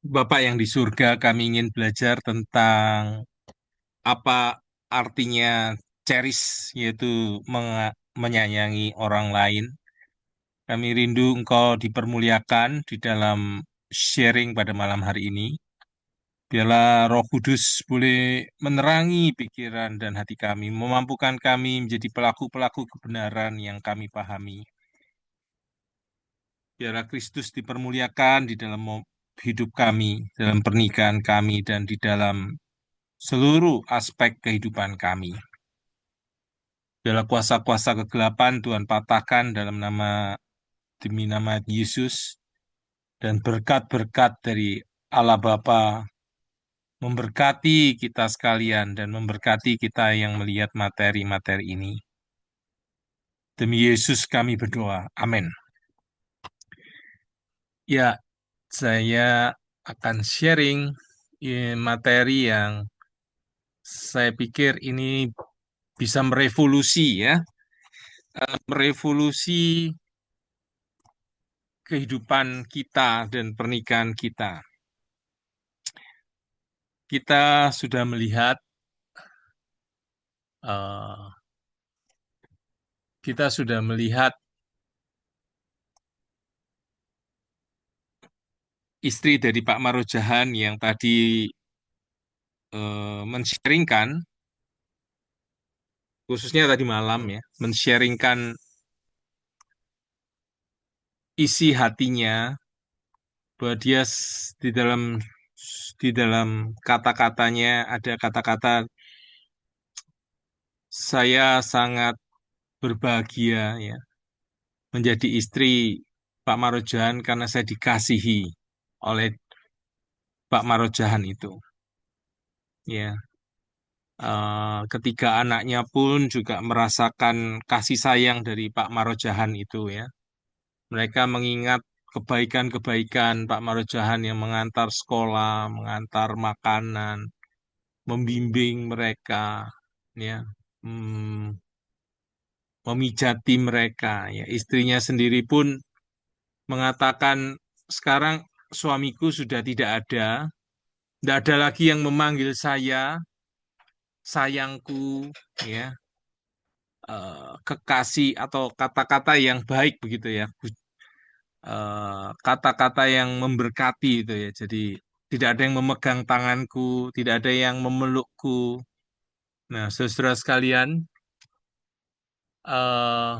Bapak yang di surga, kami ingin belajar tentang apa artinya cherish, yaitu menyayangi orang lain. Kami rindu Engkau dipermuliakan di dalam sharing pada malam hari ini. Biarlah Roh Kudus boleh menerangi pikiran dan hati kami, memampukan kami menjadi pelaku-pelaku kebenaran yang kami pahami. Biarlah Kristus dipermuliakan di dalam hidup kami, dalam pernikahan kami, dan di dalam seluruh aspek kehidupan kami. Biarlah kuasa-kuasa kegelapan Tuhan patahkan demi nama Yesus, dan berkat-berkat dari Allah Bapa memberkati kita sekalian dan memberkati kita yang melihat materi-materi ini. Demi Yesus kami berdoa. Amin. Ya, saya akan sharing materi yang saya pikir ini bisa merevolusi ya, merevolusi kehidupan kita dan pernikahan kita. Kita sudah melihat, eh, kita sudah melihat istri dari Pak Marojahan yang tadi men-sharingkan, khususnya tadi malam ya, men-sharingkan isi hatinya bahwa dia di dalam kata-katanya ada kata-kata saya sangat berbahagia ya menjadi istri Pak Marojahan karena saya dikasihi oleh Pak Marojahan itu. Ya, ketiga anaknya pun juga merasakan kasih sayang dari Pak Marojahan itu ya. Mereka mengingat kebaikan-kebaikan Pak Marojahan yang mengantar sekolah, mengantar makanan, membimbing mereka, ya, hmm, memijati mereka. Ya, istrinya sendiri pun mengatakan sekarang suamiku sudah tidak ada lagi yang memanggil saya sayangku, ya, kekasih atau kata-kata yang baik begitu ya, kata-kata yang memberkati itu ya. Jadi tidak ada yang memegang tanganku, tidak ada yang memelukku. Nah, saudara sekalian, eh,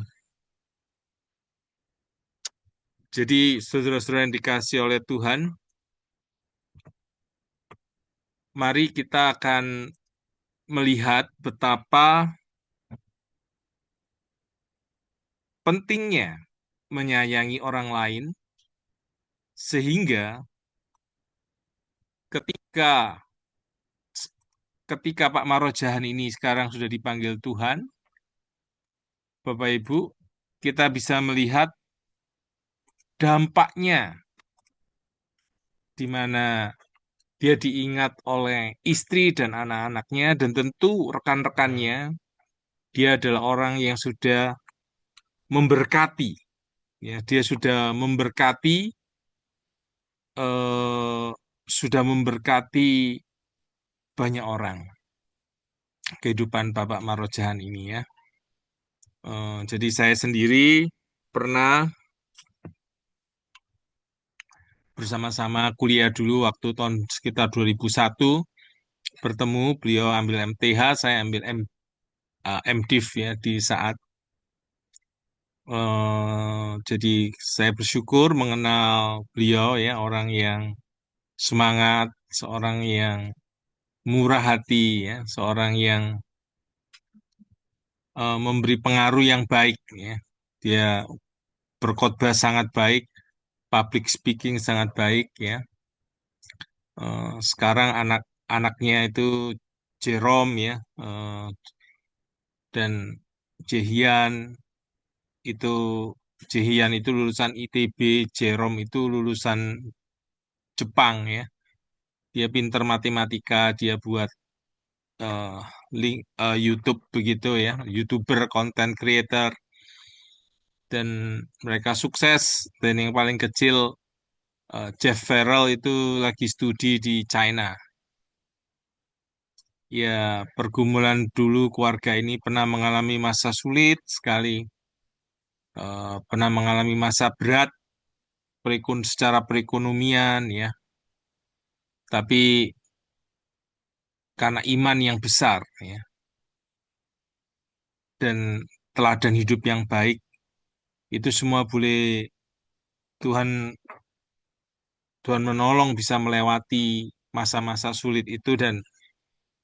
jadi saudara-saudara yang dikasih oleh Tuhan, mari kita akan melihat betapa pentingnya menyayangi orang lain, sehingga ketika ketika Pak Marojahan ini sekarang sudah dipanggil Tuhan, Bapak Ibu, kita bisa melihat dampaknya di mana dia diingat oleh istri dan anak-anaknya dan tentu rekan-rekannya. Dia adalah orang yang sudah memberkati, ya, dia eh, sudah memberkati banyak orang kehidupan Bapak Marojahan ini ya. Jadi saya sendiri pernah bersama-sama kuliah dulu waktu tahun sekitar 2001 bertemu, beliau ambil MTH, saya ambil MDiv ya di saat jadi saya bersyukur mengenal beliau ya, orang yang semangat, seorang yang murah hati ya, seorang yang memberi pengaruh yang baik ya. Dia berkhotbah sangat baik, public speaking sangat baik ya. Sekarang anak-anaknya itu Jerome ya, dan Jehian itu Jehian itu lulusan ITB, Jerome itu lulusan Jepang ya. Dia pinter matematika, dia buat eh, YouTube begitu ya, YouTuber, content creator, dan mereka sukses. Dan yang paling kecil Jeff Farrell itu lagi studi di China. Ya, pergumulan dulu keluarga ini pernah mengalami masa sulit sekali, pernah mengalami masa berat secara perekonomian ya. Tapi karena iman yang besar ya dan teladan hidup yang baik itu semua boleh Tuhan Tuhan menolong bisa melewati masa-masa sulit itu dan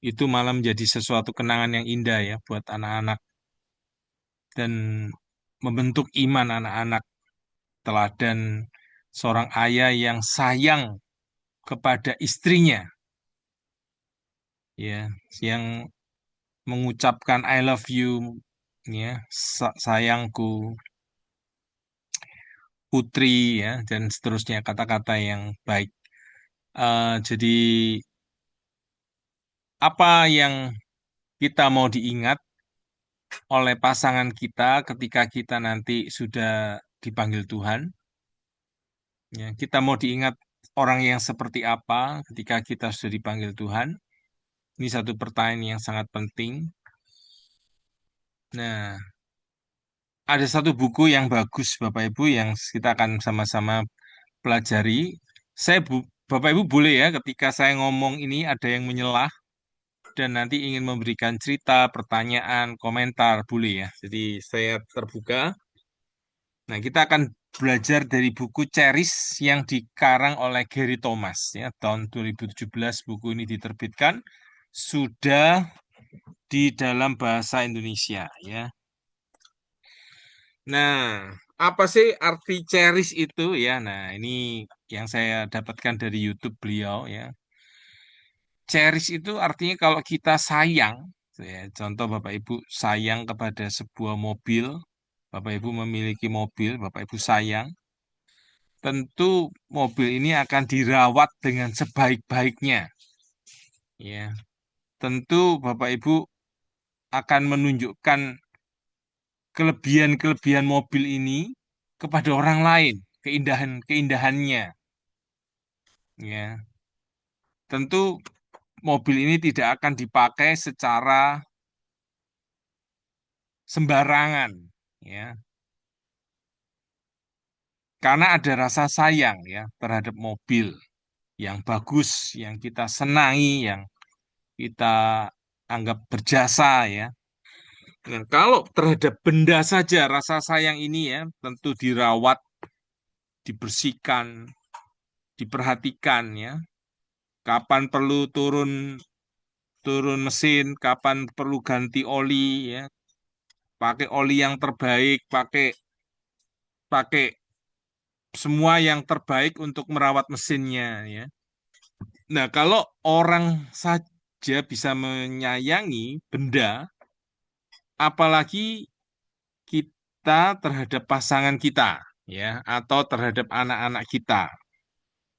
itu malah menjadi sesuatu kenangan yang indah ya buat anak-anak dan membentuk iman anak-anak teladan seorang ayah yang sayang kepada istrinya ya yang mengucapkan I love you ya sayangku putri ya dan seterusnya kata-kata yang baik. Jadi apa yang kita mau diingat oleh pasangan kita ketika kita nanti sudah dipanggil Tuhan? Ya, kita mau diingat orang yang seperti apa ketika kita sudah dipanggil Tuhan? Ini satu pertanyaan yang sangat penting. Nah, ada satu buku yang bagus Bapak Ibu yang kita akan sama-sama pelajari. Bapak Ibu boleh ya ketika saya ngomong ini ada yang menyelah dan nanti ingin memberikan cerita, pertanyaan, komentar, boleh ya. Jadi saya terbuka. Nah, kita akan belajar dari buku Cherish yang dikarang oleh Gary Thomas ya. Tahun 2017 buku ini diterbitkan sudah di dalam bahasa Indonesia ya. Nah, apa sih arti cherish itu ya? Nah, ini yang saya dapatkan dari YouTube beliau ya. Cherish itu artinya kalau kita sayang, ya, contoh Bapak Ibu sayang kepada sebuah mobil, Bapak Ibu memiliki mobil, Bapak Ibu sayang, tentu mobil ini akan dirawat dengan sebaik-baiknya. Ya, tentu Bapak Ibu akan menunjukkan kelebihan-kelebihan mobil ini kepada orang lain, keindahan-keindahannya. Ya, tentu mobil ini tidak akan dipakai secara sembarangan, ya, karena ada rasa sayang ya terhadap mobil yang bagus, yang kita senangi, yang kita anggap berjasa ya. Nah, kalau terhadap benda saja rasa sayang ini ya tentu dirawat, dibersihkan, diperhatikan ya. Kapan perlu turun turun mesin, kapan perlu ganti oli ya, pakai oli yang terbaik, pakai pakai semua yang terbaik untuk merawat mesinnya ya. Nah, kalau orang saja bisa menyayangi benda, apalagi kita terhadap pasangan kita ya, atau terhadap anak-anak kita,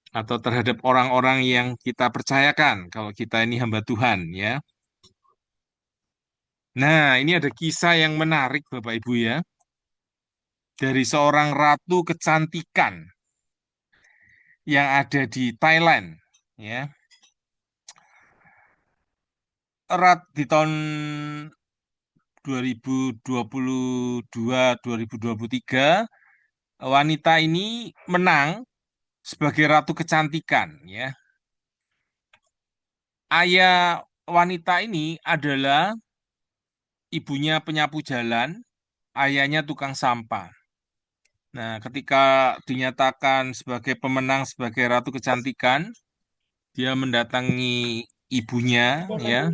atau terhadap orang-orang yang kita percayakan kalau kita ini hamba Tuhan ya. Nah, ini ada kisah yang menarik Bapak Ibu ya, dari seorang ratu kecantikan yang ada di Thailand ya. Erat di tahun 2022-2023 wanita ini menang sebagai ratu kecantikan ya. Ayah wanita ini adalah ibunya penyapu jalan, ayahnya tukang sampah. Nah, ketika dinyatakan sebagai pemenang sebagai ratu kecantikan, dia mendatangi ibunya ya.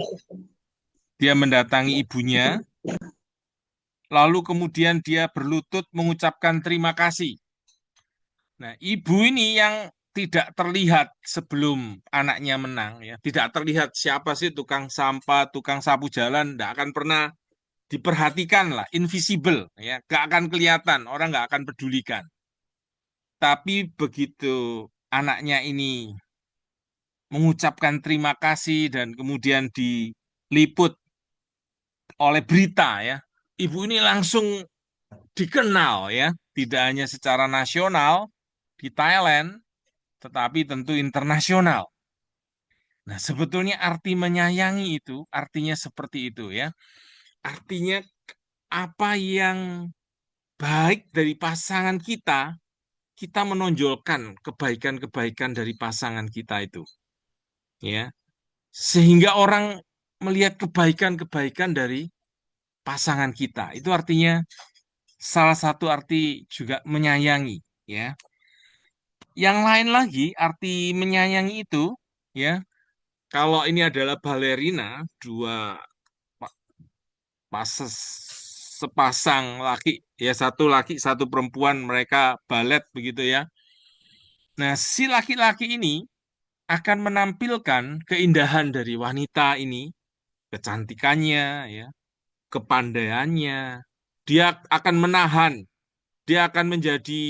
Dia mendatangi ibunya, lalu kemudian dia berlutut mengucapkan terima kasih. Nah, ibu ini yang tidak terlihat sebelum anaknya menang ya, tidak terlihat siapa sih tukang sampah, tukang sapu jalan, tidak akan pernah diperhatikan lah, invisible ya, gak akan kelihatan, orang gak akan pedulikan. Tapi begitu anaknya ini mengucapkan terima kasih dan kemudian diliput oleh berita ya, ibu ini langsung dikenal ya, tidak hanya secara nasional di Thailand, tetapi tentu internasional. Nah, sebetulnya arti menyayangi itu artinya seperti itu ya. Artinya apa yang baik dari pasangan kita, kita menonjolkan kebaikan-kebaikan dari pasangan kita itu, ya. Sehingga orang melihat kebaikan-kebaikan dari pasangan kita. Itu artinya salah satu arti juga menyayangi, ya. Yang lain lagi arti menyayangi itu, ya. Kalau ini adalah balerina, dua pas sepasang laki, ya satu laki satu perempuan, mereka balet begitu ya. Nah, si laki-laki ini akan menampilkan keindahan dari wanita ini, kecantikannya, ya, kepandaiannya. Dia akan menahan, dia akan menjadi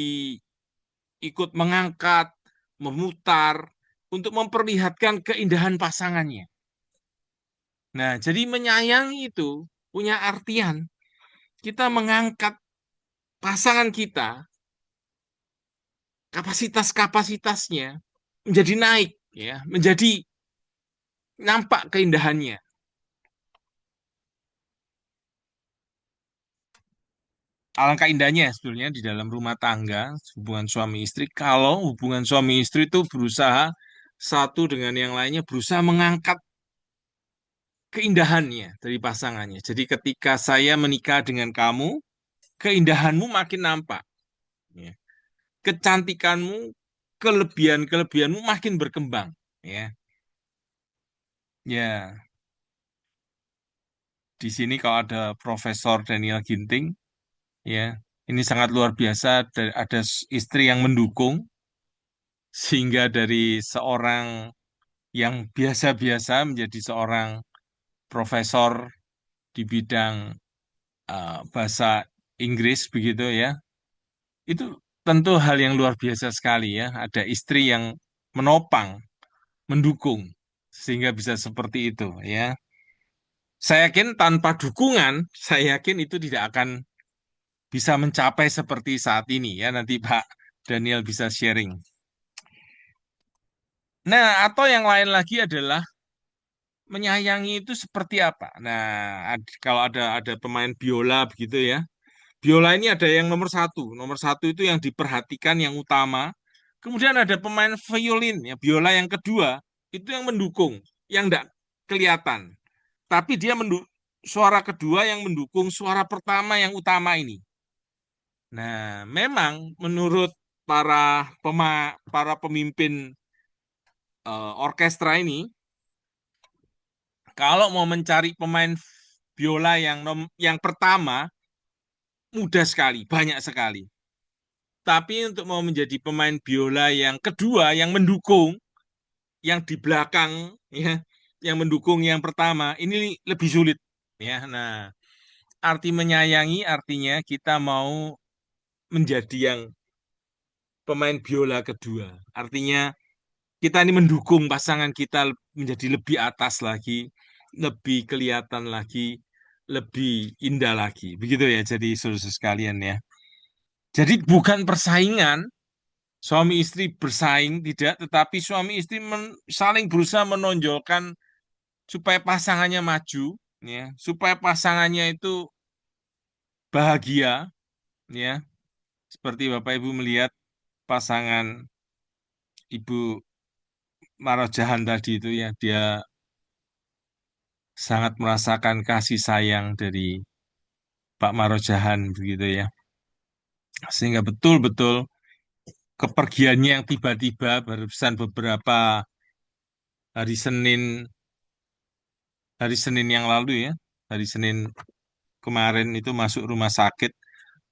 ikut mengangkat, memutar untuk memperlihatkan keindahan pasangannya. Nah, jadi menyayangi itu punya artian kita mengangkat pasangan kita, kapasitas-kapasitasnya menjadi naik, ya, menjadi nampak keindahannya. Alangkah indahnya sebetulnya di dalam rumah tangga, hubungan suami istri, kalau hubungan suami istri itu berusaha satu dengan yang lainnya berusaha mengangkat keindahannya dari pasangannya. Jadi ketika saya menikah dengan kamu, keindahanmu makin nampak, ya. Kecantikanmu, kelebihan-kelebihanmu makin berkembang, ya. Ya, di sini kalau ada Profesor Daniel Ginting, ya, ini sangat luar biasa. Ada istri yang mendukung sehingga dari seorang yang biasa-biasa menjadi seorang profesor di bidang bahasa Inggris begitu ya. Itu tentu hal yang luar biasa sekali ya. Ada istri yang menopang, mendukung sehingga bisa seperti itu ya. Saya yakin tanpa dukungan, saya yakin itu tidak akan bisa mencapai seperti saat ini ya. Nanti Pak Daniel bisa sharing. Nah, atau yang lain lagi adalah menyayangi itu seperti apa? Nah, kalau ada pemain biola begitu ya. Biola ini ada yang nomor satu. Nomor satu itu yang diperhatikan yang utama. Kemudian ada pemain violin ya, biola yang kedua itu yang mendukung, yang tidak kelihatan. Tapi dia suara kedua yang mendukung suara pertama yang utama ini. Nah, memang menurut para pemimpin orkestra ini, kalau mau mencari pemain biola yang pertama mudah sekali, banyak sekali. Tapi untuk mau menjadi pemain biola yang kedua, yang mendukung, yang di belakang, ya, yang mendukung yang pertama, ini lebih sulit. Ya, nah, arti menyayangi artinya kita mau menjadi yang pemain biola kedua. Artinya kita ini mendukung pasangan kita menjadi lebih atas lagi, lebih kelihatan lagi, lebih indah lagi. Begitu ya, jadi saudara sekalian ya. Jadi bukan persaingan, suami istri bersaing tidak, tetapi suami istri saling berusaha menonjolkan supaya pasangannya maju, ya, supaya pasangannya itu bahagia, ya. Seperti Bapak Ibu melihat pasangan Ibu Marojahan tadi itu ya, dia sangat merasakan kasih sayang dari Pak Marojahan begitu ya. Sehingga betul-betul kepergiannya yang tiba-tiba barusan beberapa hari Senin yang lalu ya, hari Senin kemarin itu masuk rumah sakit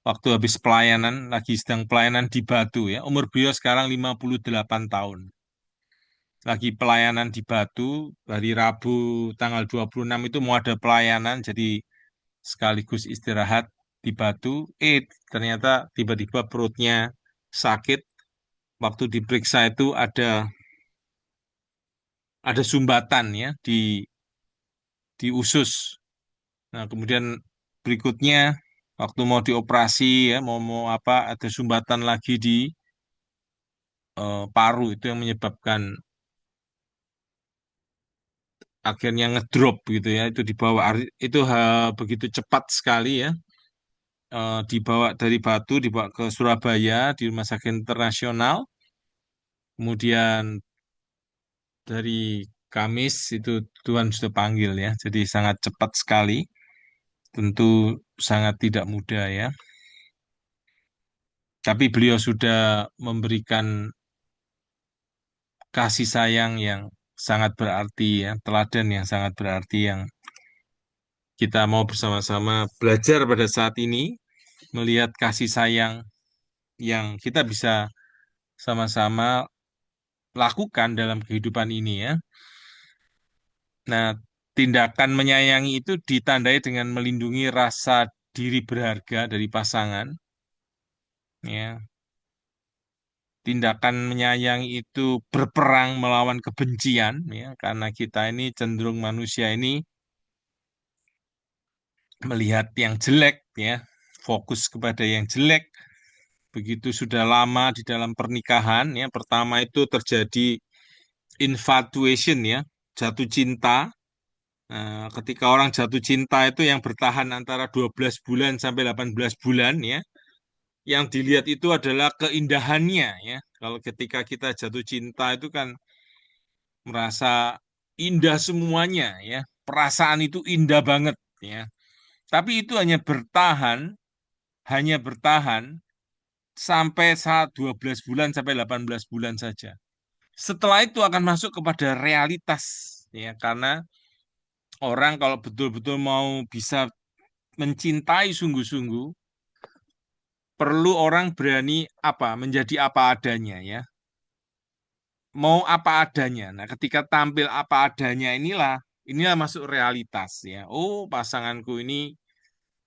waktu habis pelayanan, lagi sedang pelayanan di Batu ya. Umur beliau sekarang 58 tahun. Lagi pelayanan di Batu, hari Rabu tanggal 26 itu mau ada pelayanan, jadi sekaligus istirahat di Batu. Ternyata tiba-tiba perutnya sakit. Waktu diperiksa itu ada sumbatan ya di usus. Nah, kemudian berikutnya waktu mau dioperasi ya, mau apa ada sumbatan lagi paru itu yang menyebabkan akhirnya ngedrop gitu ya, itu dibawa itu begitu cepat sekali ya, dibawa dari Batu dibawa ke Surabaya di Rumah Sakit Internasional, kemudian dari Kamis itu Tuhan sudah panggil ya, jadi sangat cepat sekali, tentu sangat tidak mudah ya, tapi beliau sudah memberikan kasih sayang yang sangat berarti ya, teladan yang sangat berarti yang kita mau bersama-sama belajar pada saat ini, melihat kasih sayang yang kita bisa sama-sama lakukan dalam kehidupan ini ya. Nah, tindakan menyayangi itu ditandai dengan melindungi rasa diri berharga dari pasangan ya. Tindakan menyayangi itu berperang melawan kebencian ya, karena kita ini cenderung manusia ini melihat yang jelek ya, fokus kepada yang jelek. Begitu sudah lama di dalam pernikahan ya, pertama itu terjadi infatuation ya, jatuh cinta. Nah, ketika orang jatuh cinta itu yang bertahan antara 12 bulan sampai 18 bulan ya. Yang dilihat itu adalah keindahannya ya. Kalau ketika kita jatuh cinta itu kan merasa indah semuanya ya. Perasaan itu indah banget ya. Tapi itu hanya bertahan sampai saat 12 bulan sampai 18 bulan saja. Setelah itu akan masuk kepada realitas ya, karena orang kalau betul-betul mau bisa mencintai sungguh-sungguh, perlu orang berani menjadi apa adanya ya. Mau apa adanya. Nah, ketika tampil apa adanya inilah masuk realitas ya. Oh, pasanganku ini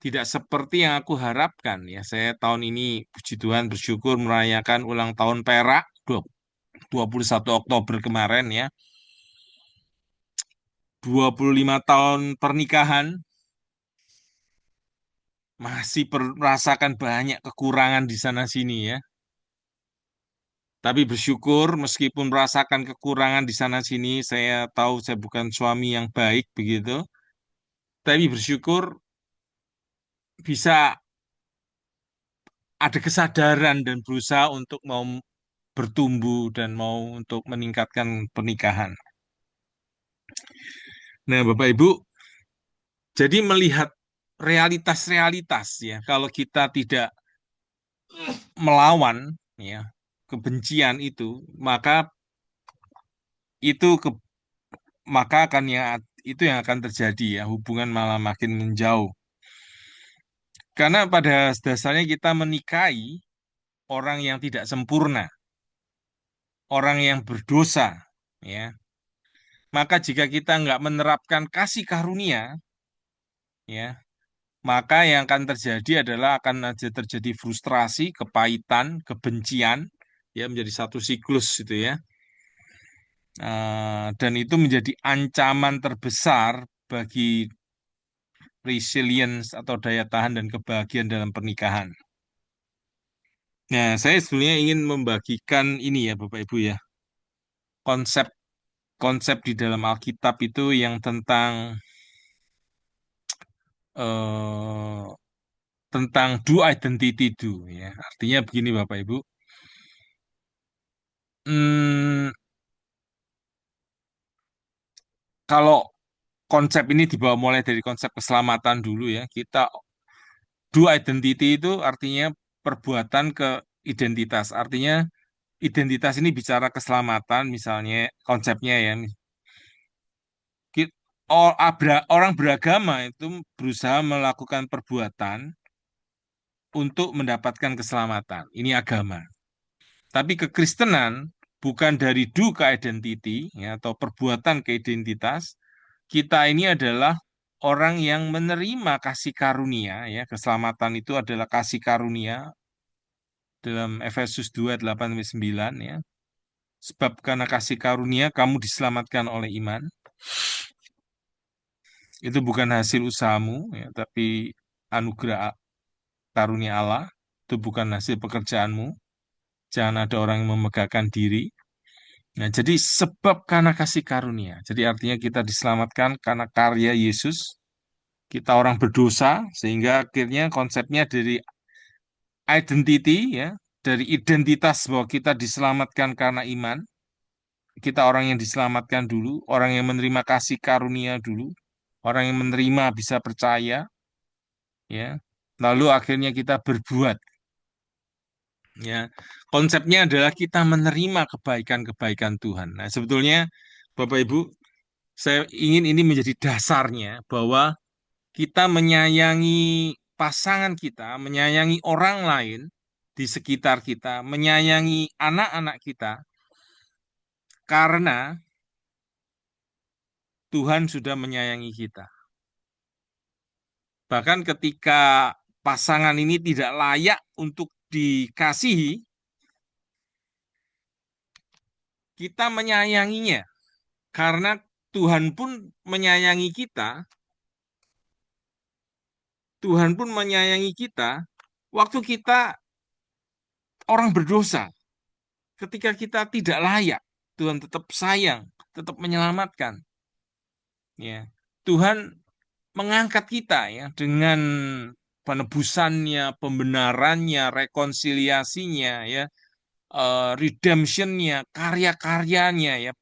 tidak seperti yang aku harapkan ya. Saya tahun ini puji Tuhan bersyukur merayakan ulang tahun Perak 21 Oktober kemarin ya. 25 tahun pernikahan, masih merasakan banyak kekurangan di sana sini ya. Tapi bersyukur meskipun merasakan kekurangan di sana sini, saya tahu saya bukan suami yang baik begitu. Tapi bersyukur bisa ada kesadaran dan berusaha untuk mau bertumbuh dan mau untuk meningkatkan pernikahan. Nah, Bapak Ibu, jadi melihat realitas-realitas ya, kalau kita tidak melawan ya kebencian itu, itu ke, maka akan ya itu yang akan terjadi ya, hubungan malah makin menjauh. Karena pada dasarnya kita menikahi orang yang tidak sempurna, orang yang berdosa, ya. Maka jika kita nggak menerapkan kasih karunia, ya, maka yang akan terjadi adalah akan aja terjadi frustrasi, kepahitan, kebencian, ya menjadi satu siklus itu ya. Dan itu menjadi ancaman terbesar bagi resilience atau daya tahan dan kebahagiaan dalam pernikahan. Nah, saya sebenarnya ingin membagikan ini ya, Bapak Ibu ya, konsep-konsep di dalam Alkitab itu yang eh, tentang do identity do ya. Artinya begini Bapak Ibu. Hmm, kalau konsep ini dibawa mulai dari konsep keselamatan dulu ya. Kita do identity itu artinya perbuatan ke identitas. Artinya identitas ini bicara keselamatan misalnya konsepnya ya. Orang beragama itu berusaha melakukan perbuatan untuk mendapatkan keselamatan. Ini agama. Tapi kekristenan bukan dari do ke identity ya, atau perbuatan ke identitas. Kita ini adalah orang yang menerima kasih karunia ya. Keselamatan itu adalah kasih karunia dalam Efesus 2:8-9 ya. Sebab karena kasih karunia kamu diselamatkan oleh iman. Itu bukan hasil usahamu ya, tapi anugerah karunia Allah. Itu bukan hasil pekerjaanmu. Jangan ada orang yang memegahkan diri. Nah, jadi sebab karena kasih karunia. Jadi artinya kita diselamatkan karena karya Yesus. Kita orang berdosa, sehingga akhirnya konsepnya dari identity, ya, dari identitas bahwa kita diselamatkan karena iman. Kita orang yang diselamatkan dulu, orang yang menerima kasih karunia dulu, orang yang menerima bisa percaya, ya. Lalu akhirnya kita berbuat, ya. Konsepnya adalah kita menerima kebaikan-kebaikan Tuhan. Nah, sebetulnya Bapak Ibu, saya ingin ini menjadi dasarnya bahwa kita menyayangi pasangan kita, menyayangi orang lain di sekitar kita, menyayangi anak-anak kita karena Tuhan sudah menyayangi kita. Bahkan ketika pasangan ini tidak layak untuk dikasihi, kita menyayanginya karena Tuhan pun menyayangi kita. Tuhan pun menyayangi kita waktu kita orang berdosa. Ketika kita tidak layak, Tuhan tetap sayang, tetap menyelamatkan. Ya, Tuhan mengangkat kita ya dengan penebusannya, pembenarannya, rekonsiliasinya, ya, redemptionnya, karya-karyanya, ya,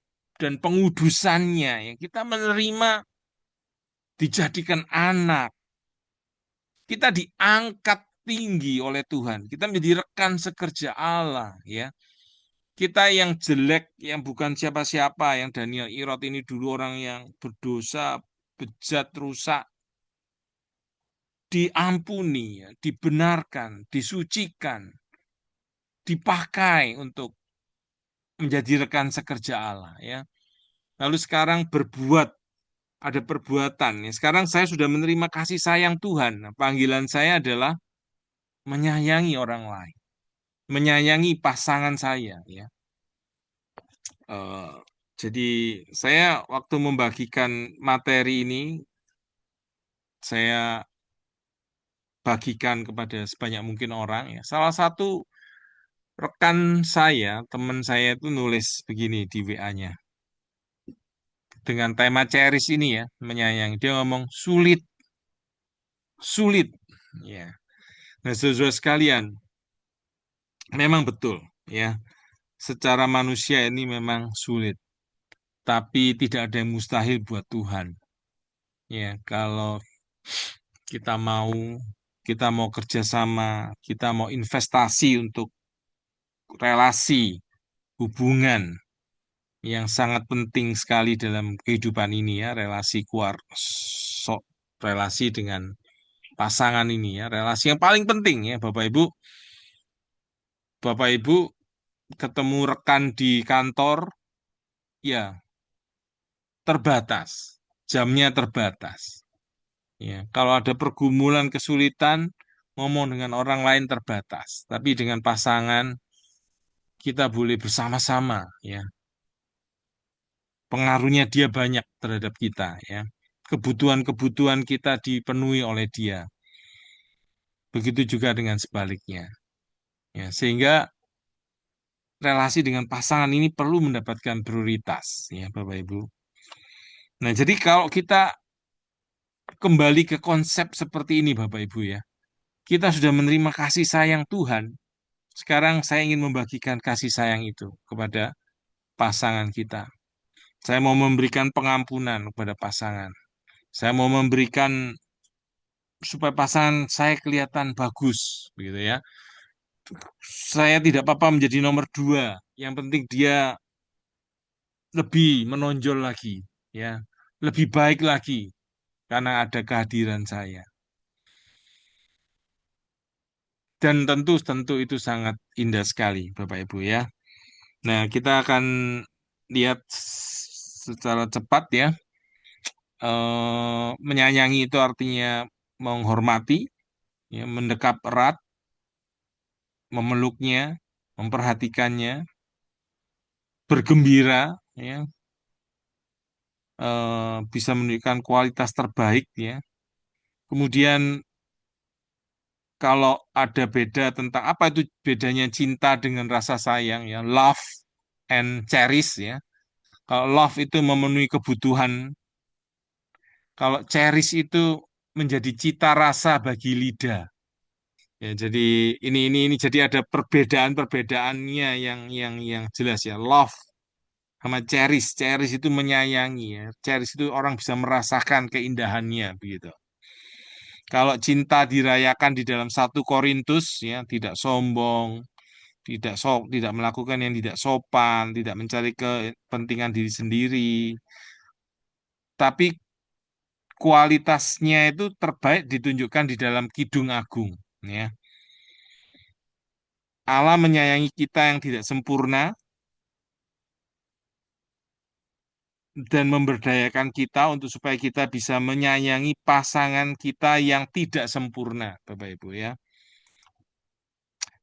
dan pengudusannya. Ya, kita menerima, dijadikan anak. Kita diangkat tinggi oleh Tuhan. Kita menjadi rekan sekerja Allah, ya. Kita yang jelek, yang bukan siapa-siapa, yang Daniel Irot ini dulu orang yang berdosa, bejat, rusak, diampuni, ya, dibenarkan, disucikan, dipakai untuk menjadi rekan sekerja Allah, ya. Lalu sekarang berbuat, ada perbuatan. Ya. Sekarang saya sudah menerima kasih sayang Tuhan. Nah, panggilan saya adalah menyayangi orang lain, menyayangi pasangan saya, ya. Eh, jadi saya waktu membagikan materi ini, saya bagikan kepada sebanyak mungkin orang, ya. Salah satu rekan saya, teman saya itu nulis begini di WA-nya. Dengan tema cherish ini ya, menyayangi. Dia ngomong sulit, sulit. Ya. Nah, saudara sekalian, memang betul ya. Secara manusia ini memang sulit, tapi tidak ada yang mustahil buat Tuhan. Ya, kalau kita kita mau kerjasama, kita mau investasi untuk relasi, hubungan yang sangat penting sekali dalam kehidupan ini ya, relasi relasi dengan pasangan ini ya, relasi yang paling penting ya, Bapak Ibu. Bapak Ibu ketemu rekan di kantor, ya terbatas, jamnya terbatas. Ya, kalau ada pergumulan, kesulitan, ngomong dengan orang lain terbatas. Tapi dengan pasangan, kita boleh bersama-sama, ya. Pengaruhnya dia banyak terhadap kita, ya. Kebutuhan-kebutuhan kita dipenuhi oleh dia. Begitu juga dengan sebaliknya. Ya, sehingga relasi dengan pasangan ini perlu mendapatkan prioritas, ya, Bapak Ibu. Nah, jadi kalau kita kembali ke konsep seperti ini, Bapak Ibu ya, kita sudah menerima kasih sayang Tuhan. Sekarang saya ingin membagikan kasih sayang itu kepada pasangan kita. Saya mau memberikan pengampunan kepada pasangan. Saya mau memberikan supaya pasangan saya kelihatan bagus, begitu ya. Saya tidak apa-apa menjadi nomor dua. Yang penting dia lebih menonjol lagi, ya, lebih baik lagi karena ada kehadiran saya. Dan tentu tentu itu sangat indah sekali, Bapak Ibu ya. Nah, kita akan lihat secara cepat ya. Menyayangi itu artinya menghormati, ya, mendekap erat, memeluknya, memperhatikannya, bergembira, ya, bisa menunjukkan kualitas terbaik, ya. Kemudian kalau ada beda tentang apa itu bedanya cinta dengan rasa sayang ya, love and cherish ya. Kalau love itu memenuhi kebutuhan, kalau cherish itu menjadi cita rasa bagi lidah. Ya, jadi ini jadi ada perbedaan-perbedaannya yang jelas ya. Love sama cherish, cherish itu menyayangi ya. Cherish itu orang bisa merasakan keindahannya begitu. Kalau cinta dirayakan di dalam 1 Korintus ya, tidak sombong, tidak melakukan yang tidak sopan, tidak mencari kepentingan diri sendiri, tapi kualitasnya itu terbaik ditunjukkan di dalam Kidung Agung ya. Allah menyayangi kita yang tidak sempurna dan memberdayakan kita untuk supaya kita bisa menyayangi pasangan kita yang tidak sempurna, Bapak Ibu ya.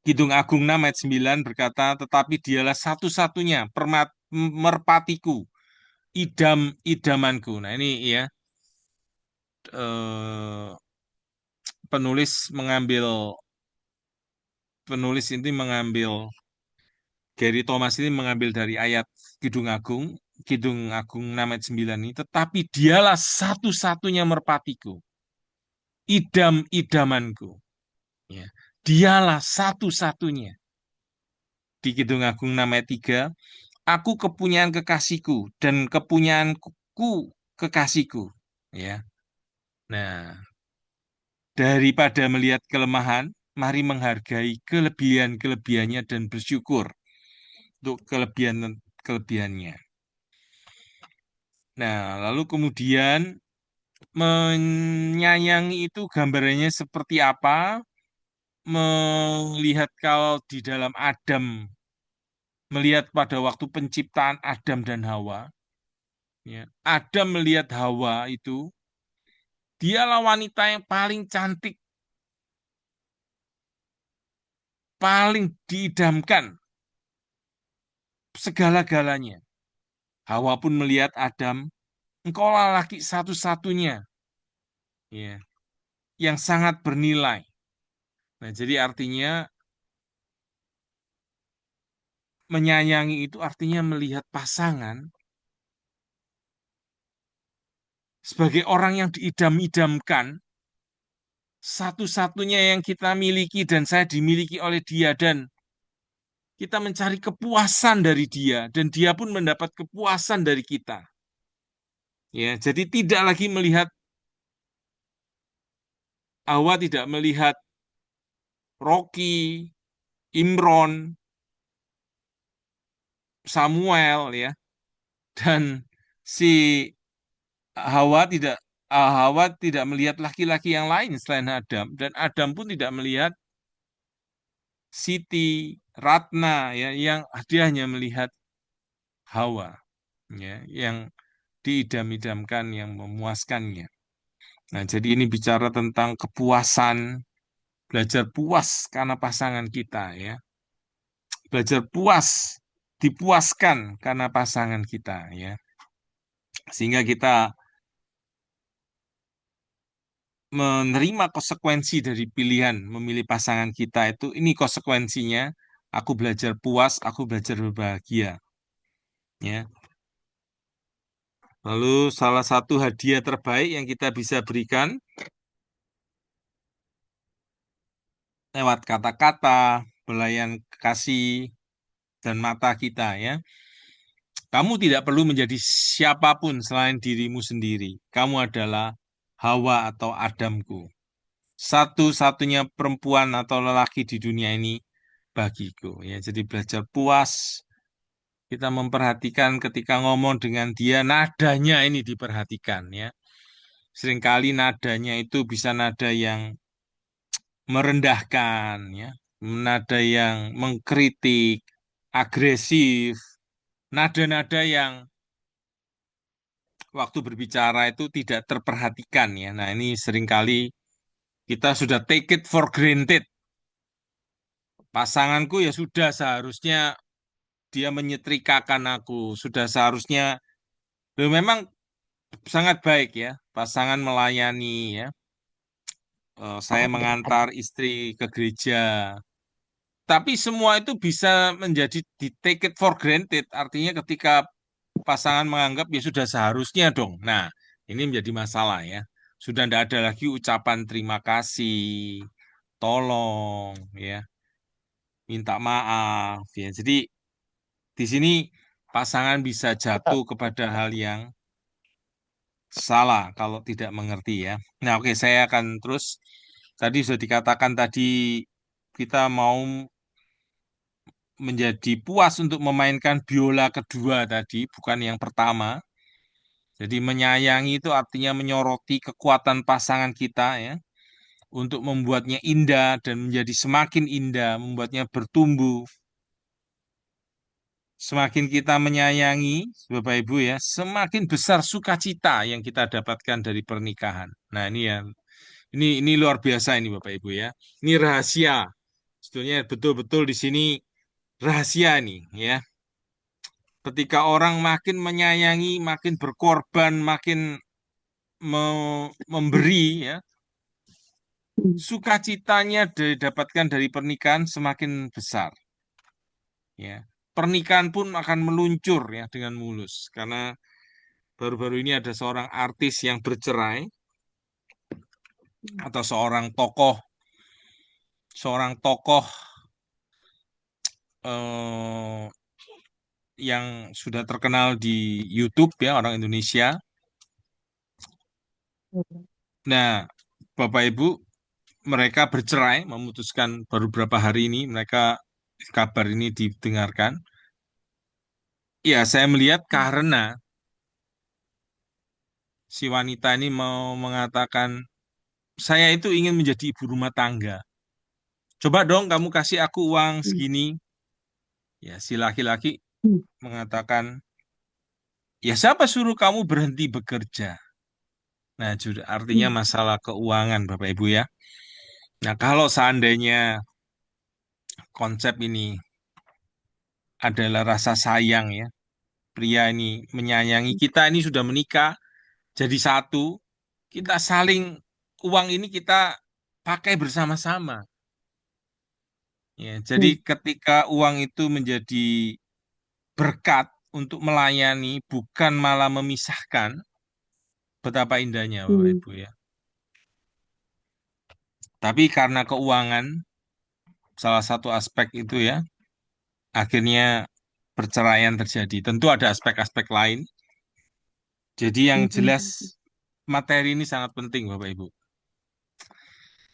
Kidung Agung 6 ayat 9 berkata, tetapi dialah satu-satunya merpatiku, idam-idamanku. Nah ini ya, eh, penulis mengambil, penulis ini mengambil, Gary Thomas ini mengambil dari ayat Kidung Agung, Kidung Agung 6 ayat 9 ini, tetapi dialah satu-satunya merpatiku, idam-idamanku. Ya. Dialah satu-satunya. Di Kidung Agung 6 ayat 3, aku kepunyaan kekasihku dan kepunyaanku kekasihku. Ya. Nah, daripada melihat kelemahan, mari menghargai kelebihan-kelebihannya dan bersyukur untuk kelebihan-kelebihannya. Nah, lalu kemudian menyayangi itu gambarannya seperti apa? Melihat kalau di dalam Adam, melihat pada waktu penciptaan Adam dan Hawa, ya, Adam melihat Hawa itu, dialah wanita yang paling cantik, paling diidamkan, segala-galanya. Hawa pun melihat Adam, engkaulah laki satu-satunya, ya, yang sangat bernilai. Nah, jadi artinya menyayangi itu artinya melihat pasangan sebagai orang yang diidam-idamkan, satu-satunya yang kita miliki dan saya dimiliki oleh dia, dan kita mencari kepuasan dari dia dan dia pun mendapat kepuasan dari kita. Ya, jadi tidak lagi melihat, Hawa tidak melihat Rocky, Imron, Samuel ya, dan si Hawa tidak melihat laki-laki yang lain selain Adam, dan Adam pun tidak melihat Siti, Ratna ya, yang dia hanya melihat Hawa ya, yang diidam-idamkan, yang memuaskannya. Nah, jadi ini bicara tentang kepuasan, belajar puas karena pasangan kita ya. Belajar puas, dipuaskan karena pasangan kita ya. Sehingga kita menerima konsekuensi dari pilihan memilih pasangan kita itu, ini konsekuensinya, aku belajar puas, aku belajar berbahagia ya. Lalu salah satu hadiah terbaik yang kita bisa berikan lewat kata-kata, belayan kasih dan mata kita ya. Kamu tidak perlu menjadi siapapun selain dirimu sendiri. Kamu adalah Hawa atau Adamku. Satu-satunya perempuan atau lelaki di dunia ini bagiku ya. Jadi belajar puas, kita memperhatikan ketika ngomong dengan dia, nadanya ini diperhatikan ya. Seringkali nadanya itu bisa nada yang merendahkan ya, nada yang mengkritik, agresif, nada-nada yang waktu berbicara itu tidak terperhatikan ya. Nah, ini seringkali kita sudah take it for granted. Pasanganku ya sudah seharusnya dia menyetrikakan aku, sudah seharusnya, loh, memang sangat baik ya, pasangan melayani ya. saya mengantar istri ke gereja. Tapi semua itu bisa menjadi di take it for granted. Artinya ketika pasangan menganggap ya sudah seharusnya dong. Nah, ini menjadi masalah ya. Sudah tidak ada lagi ucapan terima kasih, tolong, ya, minta maaf, ya. Jadi di sini pasangan bisa jatuh kepada hal yang salah kalau tidak mengerti ya. Nah, oke, saya akan terus. Tadi sudah dikatakan tadi kita mau menjadi puas untuk memainkan biola kedua tadi, bukan yang pertama. Jadi menyayangi itu artinya menyoroti kekuatan pasangan kita ya, untuk membuatnya indah dan menjadi semakin indah, membuatnya bertumbuh. Semakin kita menyayangi, Bapak Ibu ya, semakin besar sukacita yang kita dapatkan dari pernikahan. Nah, ini ya, ini luar biasa ini Bapak Ibu ya. Ini rahasia. Sebetulnya betul-betul di sini rahasia nih ya. Ketika orang makin menyayangi, makin berkorban, makin memberi ya, sukacitanya didapatkan dari pernikahan semakin besar ya. Pernikahan pun akan meluncur ya dengan mulus karena baru-baru ini ada seorang artis yang bercerai atau seorang tokoh eh, yang sudah terkenal di YouTube ya, orang Indonesia. Nah, Bapak Ibu, mereka bercerai, memutuskan baru beberapa hari ini mereka kabar ini didengarkan. Ya, saya melihat karena si wanita ini mau mengatakan, saya itu ingin menjadi ibu rumah tangga. Coba dong kamu kasih aku uang segini. Ya, si laki-laki mengatakan, ya siapa suruh kamu berhenti bekerja? Nah, artinya masalah keuangan, Bapak Ibu ya. Nah, kalau seandainya konsep ini adalah rasa sayang ya, pria ini menyayangi kita ini sudah menikah, jadi satu, kita saling uang ini kita pakai bersama-sama. Ya, jadi ketika uang itu menjadi berkat untuk melayani, bukan malah memisahkan, betapa indahnya Bapak Ibu ya. Tapi karena keuangan, salah satu aspek itu ya, akhirnya perceraian terjadi. Tentu ada aspek-aspek lain. Jadi yang jelas materi ini sangat penting Bapak Ibu.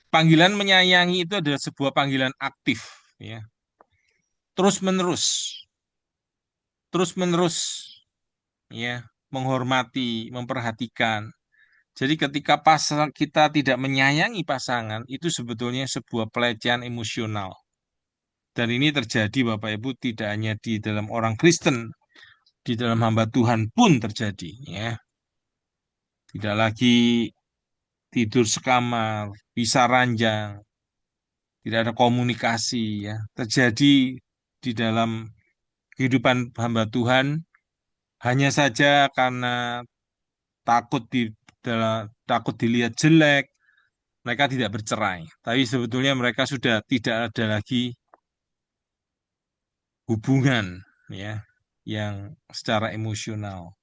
Panggilan menyayangi itu adalah sebuah panggilan aktif ya. Terus-menerus, terus-menerus ya, menghormati, memperhatikan. Jadi ketika pasangan kita tidak menyayangi pasangan, itu sebetulnya sebuah pelecehan emosional. Dan ini terjadi Bapak Ibu tidak hanya di dalam orang Kristen, di dalam hamba Tuhan pun terjadi ya. Tidak lagi tidur sekamar, bisa ranjang, tidak ada komunikasi ya. Terjadi di dalam kehidupan hamba Tuhan hanya saja karena takut takut dilihat jelek, mereka tidak bercerai. Tapi sebetulnya mereka sudah tidak ada lagi hubungan ya yang secara emosional.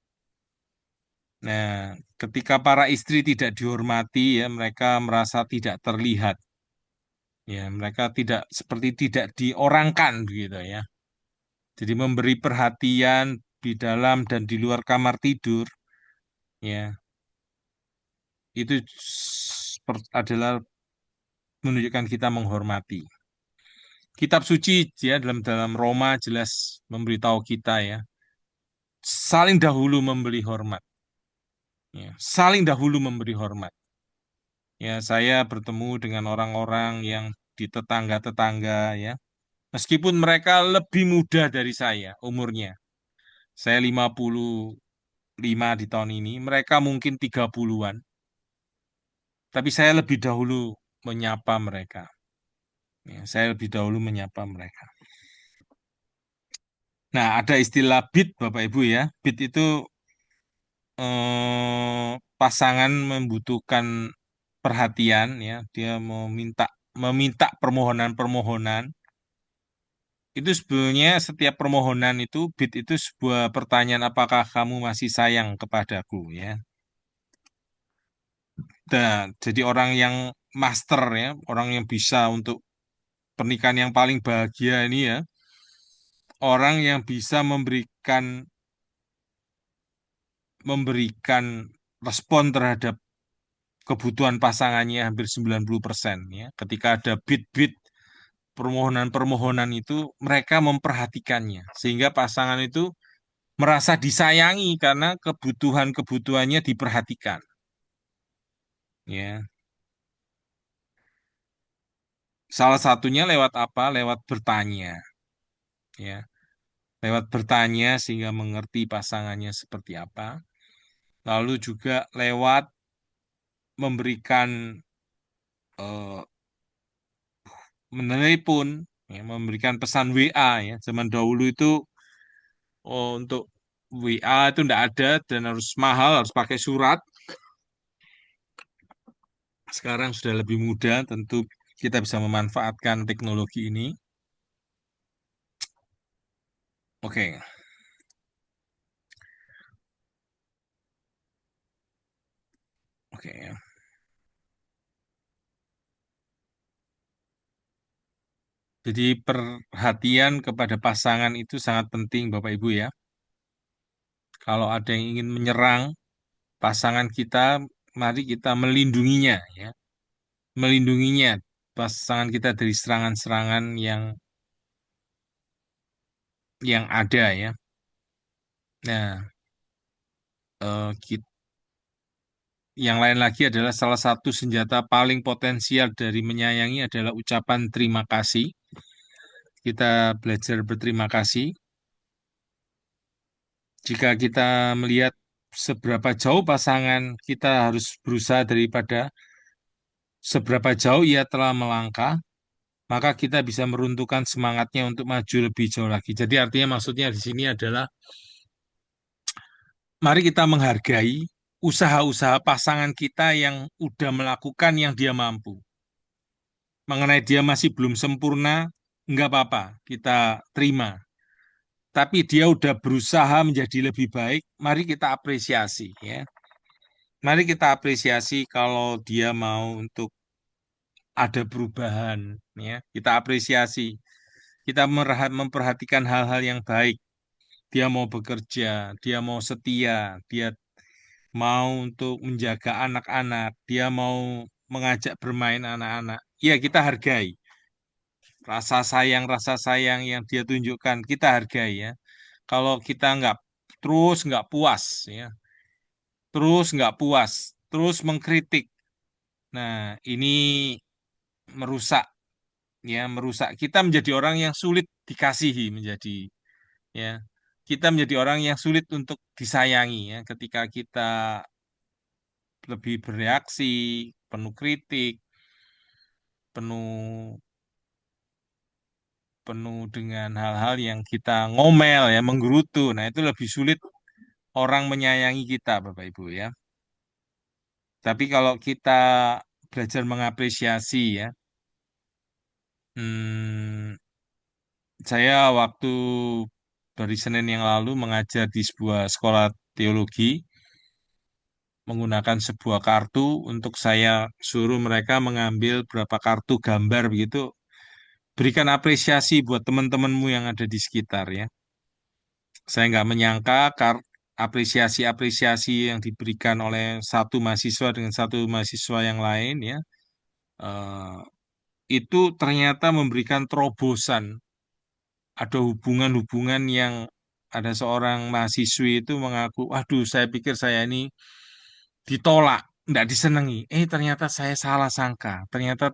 Nah, ketika para istri tidak dihormati ya, mereka merasa tidak terlihat. Ya, mereka tidak seperti tidak diorangkan begitu ya. Jadi memberi perhatian di dalam dan di luar kamar tidur ya, itu adalah menunjukkan kita menghormati. Kitab suci ya dalam dalam Roma jelas memberitahu kita ya, saling dahulu memberi hormat. Ya, saling dahulu memberi hormat. Ya, saya bertemu dengan orang-orang yang di tetangga-tetangga ya. Meskipun mereka lebih muda dari saya umurnya. Saya 55 di tahun ini, mereka mungkin 30-an. Tapi saya lebih dahulu menyapa mereka. Ya, saya lebih dahulu menyapa mereka. Nah, ada istilah bid Bapak Ibu ya. Bid itu pasangan membutuhkan perhatian ya, dia meminta meminta permohonan-permohonan. Itu sebenarnya setiap permohonan itu bid itu sebuah pertanyaan apakah kamu masih sayang kepadaku ya. Dan jadi orang yang master ya, orang yang bisa untuk pernikahan yang paling bahagia ini ya, orang yang bisa memberikan respon terhadap kebutuhan pasangannya hampir 90% ya. Ketika ada bid-bid permohonan-permohonan itu mereka memperhatikannya sehingga pasangan itu merasa disayangi karena kebutuhan-kebutuhannya diperhatikan ya. Salah satunya lewat apa? Lewat bertanya ya. Lewat bertanya sehingga mengerti pasangannya seperti apa. Lalu juga lewat memberikan eh, menelepon ya, memberikan pesan WA ya. Zaman dahulu itu untuk WA itu tidak ada dan harus mahal, harus pakai surat. Sekarang sudah lebih mudah, tentu kita bisa memanfaatkan teknologi ini. Oke, oke. Jadi perhatian kepada pasangan itu sangat penting, Bapak Ibu ya. Kalau ada yang ingin menyerang pasangan kita, mari kita melindunginya ya. Melindunginya pasangan kita dari serangan-serangan yang ada ya. Nah, yang lain lagi adalah salah satu senjata paling potensial dari menyayangi adalah ucapan terima kasih. Kita belajar berterima kasih. Jika kita melihat seberapa jauh pasangan kita harus berusaha daripada seberapa jauh ia telah melangkah, maka kita bisa meruntuhkan semangatnya untuk maju lebih jauh lagi. Jadi artinya maksudnya di sini adalah mari kita menghargai usaha-usaha pasangan kita yang udah melakukan yang dia mampu. Mengenai dia masih belum sempurna, nggak apa-apa, kita terima. Tapi dia udah berusaha menjadi lebih baik, mari kita apresiasi ya. Mari kita apresiasi kalau dia mau untuk ada perubahan ya. Kita apresiasi. Kita memperhatikan hal-hal yang baik. Dia mau bekerja, dia mau setia, dia mau untuk menjaga anak-anak, dia mau mengajak bermain anak-anak. Ya, kita hargai. Rasa sayang yang dia tunjukkan, kita hargai ya. Kalau kita nggak puas ya, terus nggak puas, terus mengkritik. Nah, ini merusak ya, merusak. Kita menjadi orang yang sulit dikasihi menjadi ya. Kita menjadi orang yang sulit untuk disayangi ya ketika kita lebih bereaksi, penuh kritik, penuh penuh dengan hal-hal yang kita ngomel ya, menggerutu. Nah, itu lebih sulit orang menyayangi kita, Bapak Ibu ya. Tapi kalau kita belajar mengapresiasi ya, hmm, saya waktu dari Senin yang lalu mengajar di sebuah sekolah teologi menggunakan sebuah kartu untuk saya suruh mereka mengambil berapa kartu gambar begitu. Berikan apresiasi buat teman-temanmu yang ada di sekitar ya. Saya nggak menyangka apresiasi-apresiasi yang diberikan oleh satu mahasiswa dengan satu mahasiswa yang lain ya, eh, itu ternyata memberikan terobosan. Ada hubungan-hubungan yang ada seorang mahasiswi itu mengaku, aduh saya pikir saya ini ditolak, nggak disenangi. Ternyata saya salah sangka. Ternyata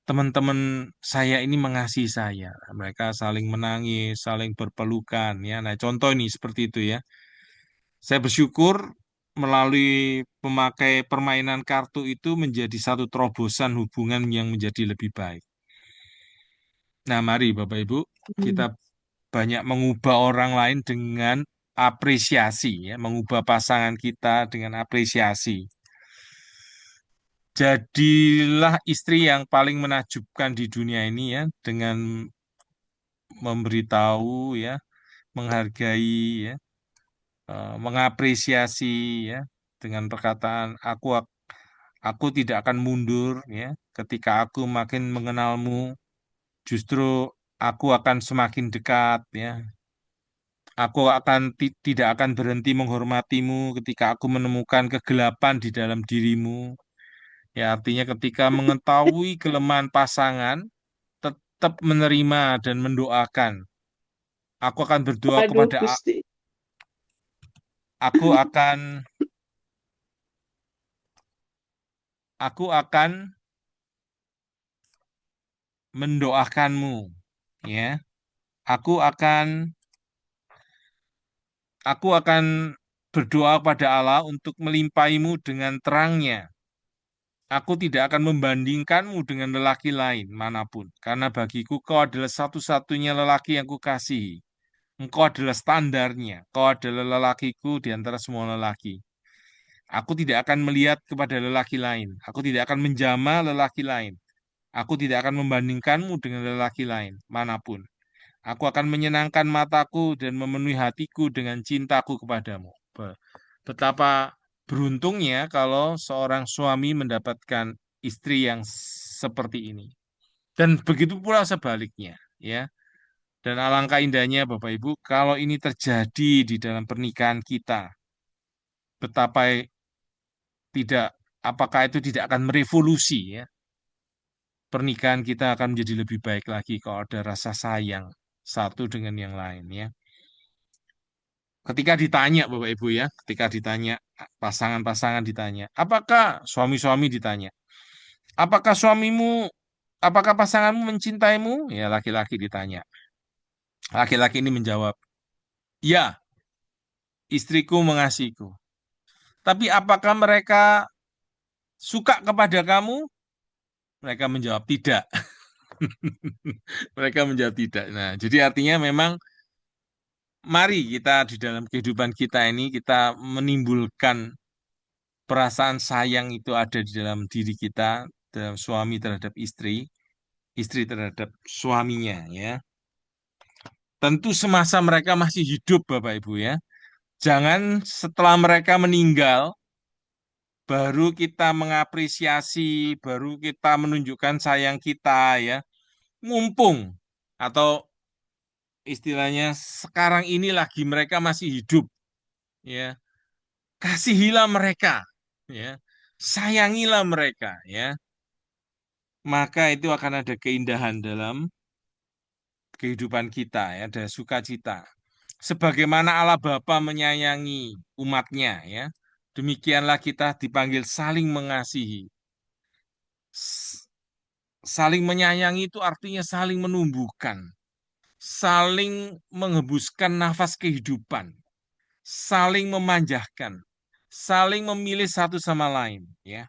teman-teman saya ini mengasihi saya. Mereka saling menangis, saling berpelukan ya. Nah, contoh ini seperti itu ya. Saya bersyukur melalui pemakai permainan kartu itu menjadi satu terobosan hubungan yang menjadi lebih baik. Nah, mari Bapak Ibu, kita banyak mengubah orang lain dengan apresiasi ya, mengubah pasangan kita dengan apresiasi. Jadilah istri yang paling menakjubkan di dunia ini ya, dengan memberitahu ya, menghargai ya, mengapresiasi ya, dengan perkataan aku tidak akan mundur ya, ketika aku makin mengenalmu, justru aku akan semakin dekat ya. Aku akan tidak akan berhenti menghormatimu ketika aku menemukan kegelapan di dalam dirimu. Ya, artinya ketika mengetahui kelemahan pasangan, tetap menerima dan mendoakan. Aku akan berdoa Waduh, kepada Gusti. aku akan aku akan mendoakanmu ya. Aku akan aku akan berdoa pada Allah untuk melimpahimu dengan terangnya. Aku tidak akan membandingkanmu dengan lelaki lain manapun, karena bagiku kau adalah satu-satunya lelaki yang kukasihi. Engkau adalah standarnya, kau adalah lelakiku di antara semua lelaki. Aku tidak akan melihat kepada lelaki lain. Aku tidak akan menjama lelaki lain. Aku tidak akan membandingkanmu dengan lelaki lain manapun. Aku akan menyenangkan mataku dan memenuhi hatiku dengan cintaku kepadamu. Betapa beruntungnya kalau seorang suami mendapatkan istri yang seperti ini. Dan begitu pula sebaliknya, ya. Dan alangkah indahnya Bapak Ibu kalau ini terjadi di dalam pernikahan kita. Betapa tidak apakah itu tidak akan merevolusi ya. Pernikahan kita akan menjadi lebih baik lagi kalau ada rasa sayang satu dengan yang lain ya. Ketika ditanya Bapak Ibu ya, ketika ditanya pasangan-pasangan ditanya, apakah suami-suami ditanya, apakah suamimu, apakah pasanganmu mencintaimu? Ya laki-laki ditanya. Laki-laki ini menjawab, ya, istriku mengasihiku. Tapi apakah mereka suka kepada kamu? Mereka menjawab tidak. Mereka menjawab tidak. Nah, jadi artinya memang mari kita di dalam kehidupan kita ini kita menimbulkan perasaan sayang itu ada di dalam diri kita, dalam suami terhadap istri, istri terhadap suaminya ya. Tentu semasa mereka masih hidup Bapak Ibu ya. Jangan setelah mereka meninggal baru kita mengapresiasi, baru kita menunjukkan sayang kita ya. Mumpung atau istilahnya sekarang ini lagi mereka masih hidup ya. Kasihilah mereka ya. Sayangilah mereka ya. Maka itu akan ada keindahan dalam kehidupan kita ya, ada sukacita. Sebagaimana Allah Bapa menyayangi umatnya ya, demikianlah kita dipanggil saling mengasihi. Saling menyayangi itu artinya saling menumbuhkan, saling menghembuskan nafas kehidupan, saling memanjahkan, saling memilih satu sama lain ya.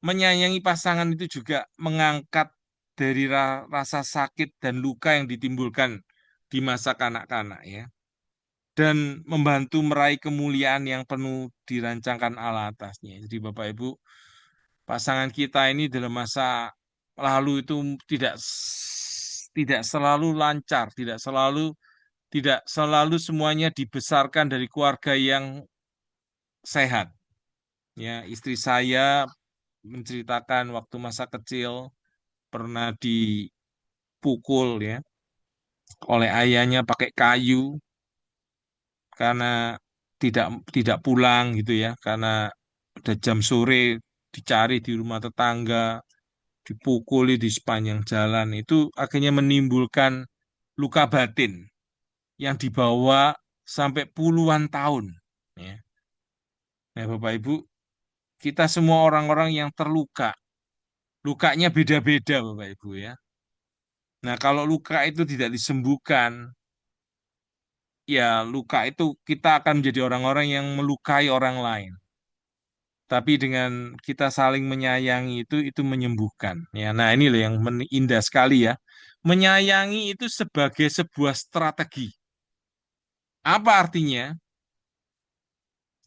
Menyayangi pasangan itu juga mengangkat dari rasa sakit dan luka yang ditimbulkan di masa kanak-kanak ya, dan membantu meraih kemuliaan yang penuh dirancangkan Allah atasnya. Jadi Bapak Ibu, pasangan kita ini dalam masa lalu itu tidak selalu lancar, tidak selalu semuanya dibesarkan dari keluarga yang sehat. Ya, istri saya menceritakan waktu masa kecil pernah dipukul ya oleh ayahnya pakai kayu karena tidak tidak pulang gitu ya, karena udah jam sore dicari di rumah tetangga, dipukuli di sepanjang jalan, itu akhirnya menimbulkan luka batin yang dibawa sampai puluhan tahun ya. Nah, Bapak Ibu, kita semua orang-orang yang terluka, lukanya beda-beda Bapak Ibu ya. Nah, kalau luka itu tidak disembuhkan, ya luka itu kita akan menjadi orang-orang yang melukai orang lain. Tapi dengan kita saling menyayangi itu menyembuhkan. Ya, nah ini loh yang indah sekali ya. Menyayangi itu sebagai sebuah strategi. Apa artinya?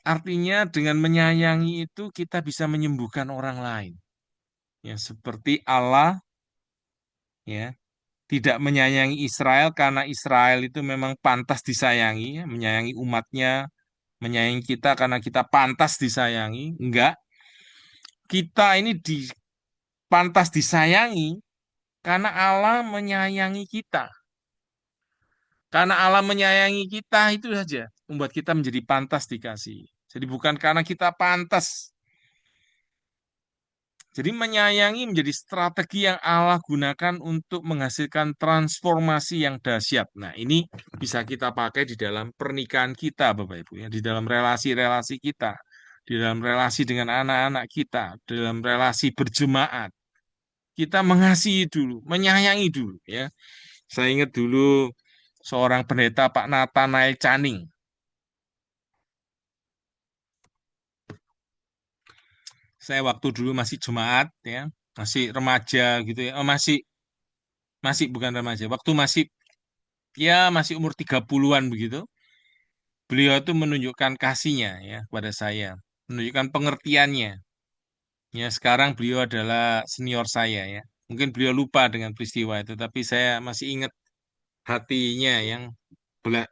Artinya dengan menyayangi itu kita bisa menyembuhkan orang lain. Ya, seperti Allah ya tidak menyayangi Israel karena Israel itu memang pantas disayangi, ya, menyayangi umatnya, menyayangi kita karena kita pantas disayangi. Enggak, kita ini pantas disayangi karena Allah menyayangi kita. Karena Allah menyayangi kita itu saja membuat kita menjadi pantas dikasih. Jadi bukan karena kita pantas. Jadi menyayangi menjadi strategi yang Allah gunakan untuk menghasilkan transformasi yang dahsyat. Nah, ini bisa kita pakai di dalam pernikahan kita, Bapak Ibu, ya, di dalam relasi-relasi kita, di dalam relasi dengan anak-anak kita, di dalam relasi berjemaat. Kita mengasihi dulu, menyayangi dulu, ya. Saya ingat dulu seorang pendeta Pak Nathanael Channing. Saya waktu dulu masih jemaat, ya, masih remaja gitu ya, masih masih bukan remaja, waktu masih ya masih umur 30-an begitu. Beliau itu menunjukkan kasihnya ya kepada saya, menunjukkan pengertiannya. Ya, sekarang beliau adalah senior saya ya. Mungkin beliau lupa dengan peristiwa itu, tapi saya masih ingat hatinya yang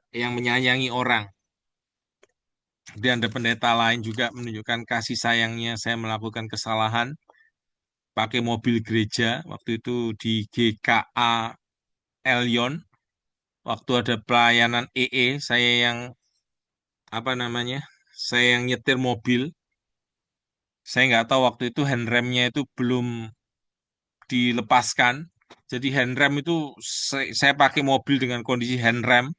yang menyayangi orang. Dan ada pendeta lain juga menunjukkan kasih sayangnya. Saya melakukan kesalahan pakai mobil gereja waktu itu di GKA Elyon. Waktu ada pelayanan saya yang apa namanya? Saya yang nyetir mobil. Saya nggak tahu waktu itu handremnya itu belum dilepaskan. Jadi handrem itu saya pakai mobil dengan kondisi handrem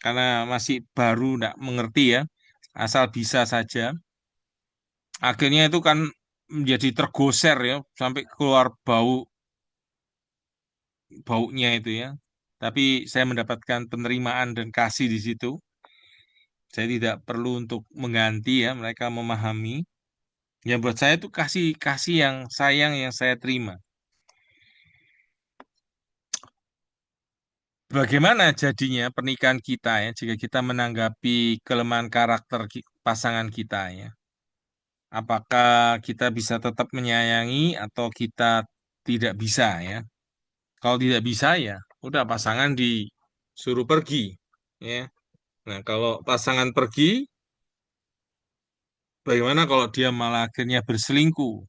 karena masih baru, nggak mengerti ya. Asal bisa saja. Akhirnya itu kan menjadi tergoser ya sampai keluar baunya itu ya. Tapi saya mendapatkan penerimaan dan kasih di situ. Saya tidak perlu untuk mengganti ya, mereka memahami. Ya buat saya itu kasih kasih yang sayang yang saya terima. Bagaimana jadinya pernikahan kita ya jika kita menanggapi kelemahan karakter pasangan kita ya? Apakah kita bisa tetap menyayangi atau kita tidak bisa ya? Kalau tidak bisa ya, udah pasangan disuruh pergi ya. Nah, kalau pasangan pergi, bagaimana kalau dia malah akhirnya berselingkuh?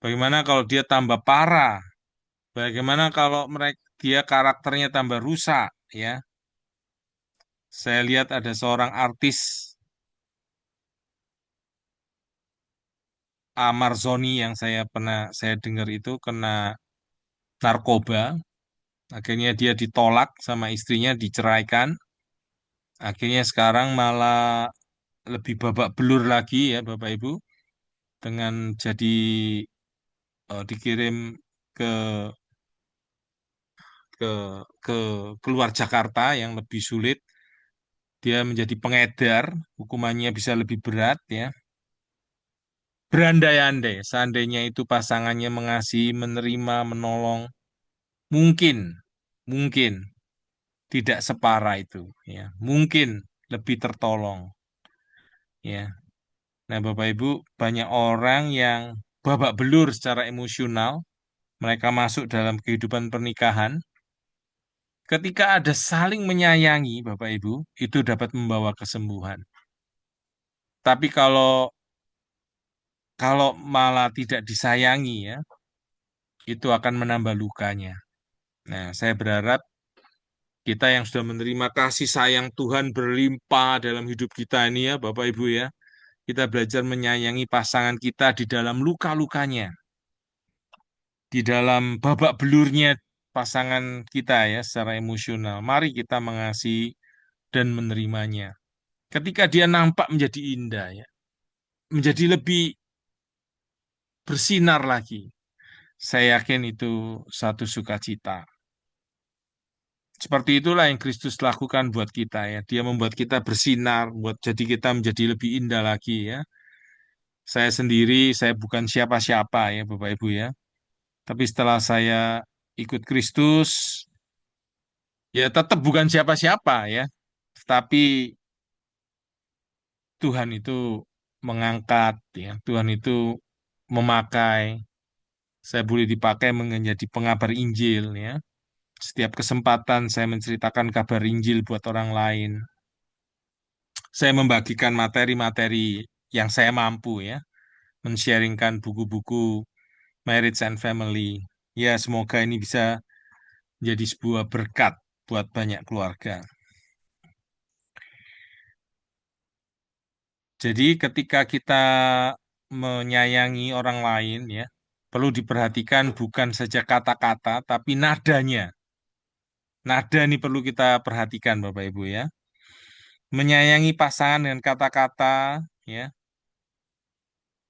Bagaimana kalau dia tambah parah? Bagaimana kalau dia karakternya tambah rusak ya? Saya lihat ada seorang artis Marzoni yang saya dengar itu kena narkoba. Akhirnya dia ditolak sama istrinya, diceraikan. Akhirnya sekarang malah lebih babak belur lagi ya Bapak Ibu dengan jadi dikirim ke ke ke keluar Jakarta yang lebih sulit. Dia menjadi pengedar, hukumannya bisa lebih berat ya. Berandai-andai, seandainya itu pasangannya mengasihi, menerima, menolong, mungkin, mungkin tidak separah itu, ya. Mungkin lebih tertolong, ya. Nah, Bapak Ibu, banyak orang yang babak belur secara emosional, mereka masuk dalam kehidupan pernikahan. Ketika ada saling menyayangi, Bapak Ibu, itu dapat membawa kesembuhan. Tapi kalau kalau malah tidak disayangi, ya, itu akan menambah lukanya. Nah, saya berharap kita yang sudah menerima kasih sayang Tuhan berlimpah dalam hidup kita ini ya, Bapak Ibu ya, kita belajar menyayangi pasangan kita di dalam luka-lukanya, di dalam babak belurnya pasangan kita ya secara emosional. Mari kita mengasihi dan menerimanya. Ketika dia nampak menjadi indah ya, menjadi lebih bersinar lagi. Saya yakin itu satu sukacita. Seperti itulah yang Kristus lakukan buat kita ya. Dia membuat kita bersinar, buat jadi kita menjadi lebih indah lagi ya. Saya sendiri, saya bukan siapa-siapa ya Bapak Ibu ya. Tapi setelah saya ikut Kristus, ya tetap bukan siapa-siapa ya. Tetapi Tuhan itu mengangkat ya. Tuhan itu memakai. Saya boleh dipakai menjadi pengabar Injil ya. Setiap kesempatan saya menceritakan kabar Injil buat orang lain. Saya membagikan materi-materi yang saya mampu ya, men-sharingkan buku-buku Marriage and Family. Ya, semoga ini bisa jadi sebuah berkat buat banyak keluarga. Jadi ketika kita menyayangi orang lain ya, perlu diperhatikan bukan saja kata-kata, tapi nadanya. Nada ini perlu kita perhatikan Bapak Ibu ya. Menyayangi pasangan dengan kata-kata ya,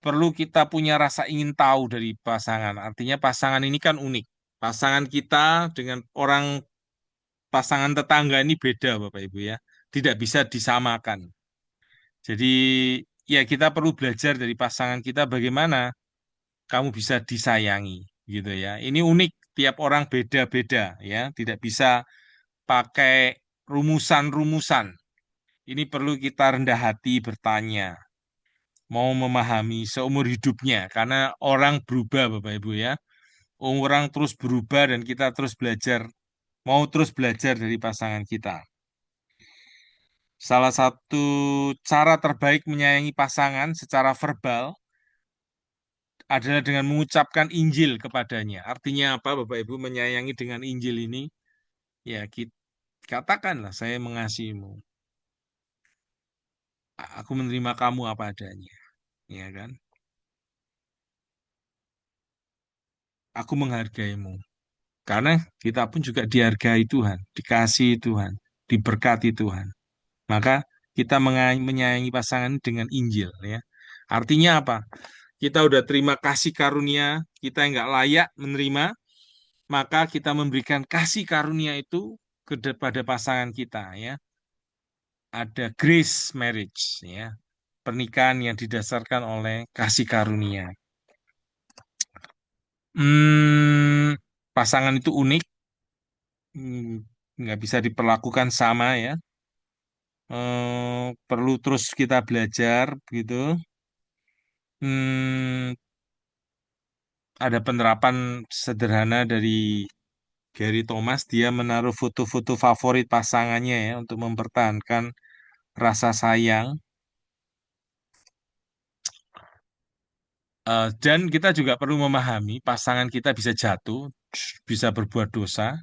perlu kita punya rasa ingin tahu dari pasangan. Artinya pasangan ini kan unik. Pasangan kita dengan pasangan tetangga ini beda Bapak Ibu ya. Tidak bisa disamakan. Jadi ya kita perlu belajar dari pasangan kita bagaimana kamu bisa disayangi gitu ya. Ini unik, tiap orang beda-beda ya, tidak bisa pakai rumusan-rumusan. Ini perlu kita rendah hati bertanya, mau memahami seumur hidupnya karena orang berubah Bapak Ibu ya. Orang terus berubah dan kita terus belajar, mau terus belajar dari pasangan kita. Salah satu cara terbaik menyayangi pasangan secara verbal adalah dengan mengucapkan Injil kepadanya. Artinya apa, Bapak Ibu, menyayangi dengan Injil ini? Ya, katakanlah, saya mengasihimu. Aku menerima kamu apa adanya. Ya kan? Aku menghargaimu. Karena kita pun juga dihargai Tuhan, dikasihi Tuhan, diberkati Tuhan. Maka kita menyayangi pasangan dengan Injil. Ya. Artinya apa? Kita udah terima kasih karunia, kita nggak layak menerima, maka kita memberikan kasih karunia itu kepada pasangan kita ya. Ada grace marriage ya, pernikahan yang didasarkan oleh kasih karunia. Hmm, pasangan itu unik, nggak bisa diperlakukan sama ya. Perlu terus kita belajar gitu. Hmm, ada penerapan sederhana dari Gary Thomas, dia menaruh foto-foto favorit pasangannya ya untuk mempertahankan rasa sayang. Dan kita juga perlu memahami pasangan kita bisa jatuh, bisa berbuat dosa,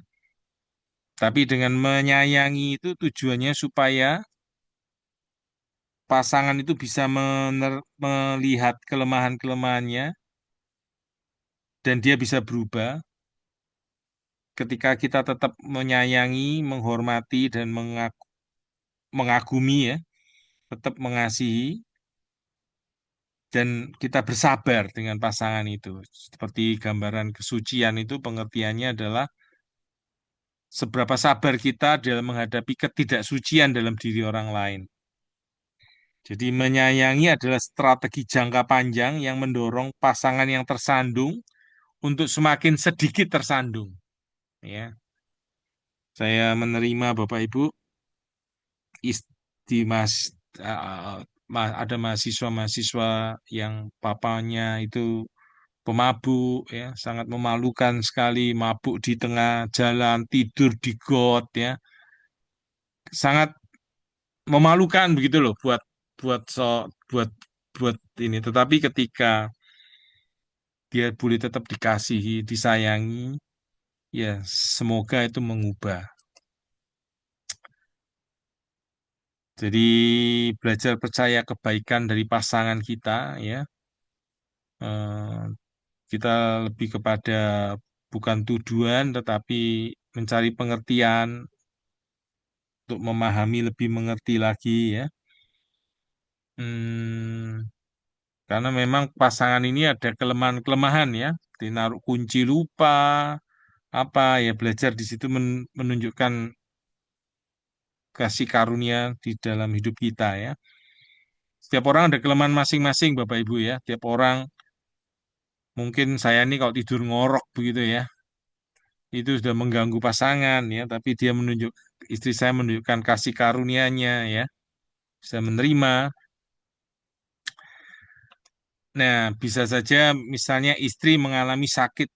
tapi dengan menyayangi itu tujuannya supaya pasangan itu bisa melihat kelemahan-kelemahannya dan dia bisa berubah ketika kita tetap menyayangi, menghormati, dan mengagumi ya, tetap mengasihi, dan kita bersabar dengan pasangan itu. Seperti gambaran kesucian itu pengertiannya adalah seberapa sabar kita dalam menghadapi ketidaksucian dalam diri orang lain. Jadi menyayangi adalah strategi jangka panjang yang mendorong pasangan yang tersandung untuk semakin sedikit tersandung. Ya, saya menerima Bapak Ibu di ada mahasiswa-mahasiswa yang papanya itu pemabuk ya, sangat memalukan sekali, mabuk di tengah jalan, tidur di got ya. Sangat memalukan begitu loh buat buat buat ini. Tetapi ketika dia boleh tetap dikasihi, disayangi, ya semoga itu mengubah. Jadi belajar percaya kebaikan dari pasangan kita ya. Eh, kita lebih kepada bukan tuduhan tetapi mencari pengertian untuk memahami lebih mengerti lagi ya. Hmm, karena memang pasangan ini ada kelemahan-kelemahan ya. Dinaruh kunci lupa, apa ya belajar di situ menunjukkan kasih karunia di dalam hidup kita ya. Setiap orang ada kelemahan masing-masing Bapak Ibu ya. Setiap orang mungkin saya ini kalau tidur ngorok begitu ya, itu sudah mengganggu pasangan ya, tapi dia istri saya menunjukkan kasih karunia-Nya ya. Saya menerima. Nah, bisa saja misalnya istri mengalami sakit,